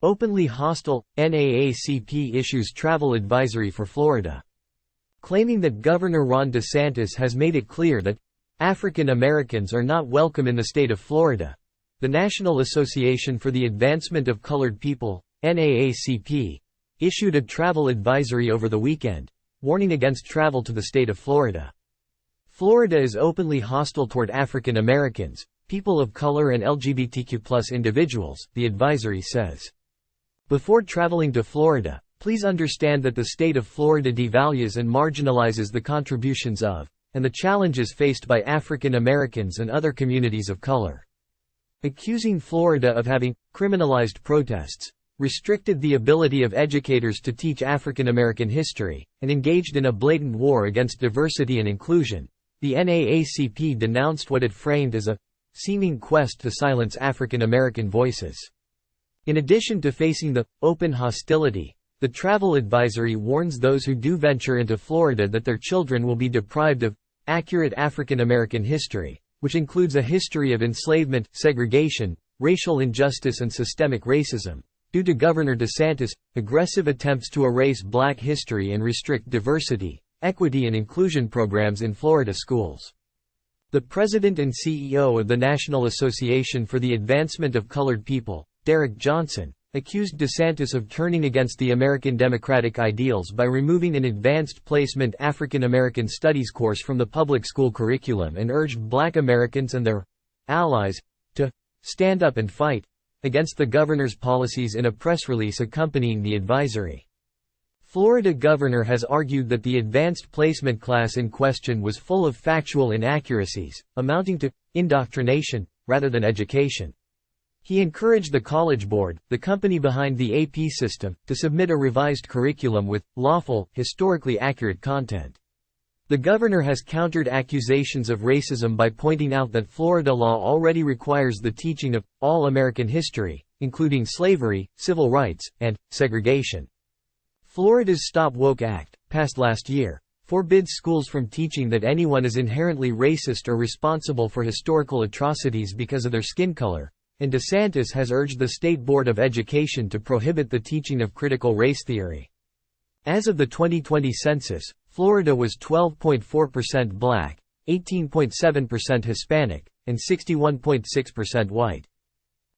Openly hostile, NAACP issues travel advisory for Florida. Claiming that Governor Ron DeSantis has made it clear that African Americans are not welcome in the state of Florida, the National Association for the Advancement of Colored People, NAACP, issued a travel advisory over the weekend, warning against travel to the state of Florida. Florida is openly hostile toward African Americans, people of color and LGBTQ+ individuals, the advisory says. Before traveling to Florida, please understand that the state of Florida devalues and marginalizes the contributions of, and the challenges faced by African Americans and other communities of color. Accusing Florida of having criminalized protests, restricted the ability of educators to teach African American history, and engaged in a blatant war against diversity and inclusion, the NAACP denounced what it framed as a seeming quest to silence African American voices. In addition to facing the open hostility, the travel advisory warns those who do venture into Florida that their children will be deprived of accurate African American history, which includes a history of enslavement, segregation, racial injustice and systemic racism, due to Governor DeSantis' aggressive attempts to erase Black history and restrict diversity, equity and inclusion programs in Florida schools. The president and CEO of the National Association for the Advancement of Colored People, Derek Johnson, accused DeSantis of turning against the American democratic ideals by removing an advanced placement African American studies course from the public school curriculum and urged Black Americans and their allies to stand up and fight against the governor's policies in a press release accompanying the advisory. Florida governor has argued that the advanced placement class in question was full of factual inaccuracies, amounting to indoctrination rather than education. He encouraged the College Board, the company behind the AP system, to submit a revised curriculum with lawful, historically accurate content. The governor has countered accusations of racism by pointing out that Florida law already requires the teaching of all American history, including slavery, civil rights, and segregation. Florida's Stop Woke Act, passed last year, forbids schools from teaching that anyone is inherently racist or responsible for historical atrocities because of their skin color, and DeSantis has urged the State Board of Education to prohibit the teaching of critical race theory. As of the 2020 census, Florida was 12.4% Black, 18.7% Hispanic, and 61.6% white.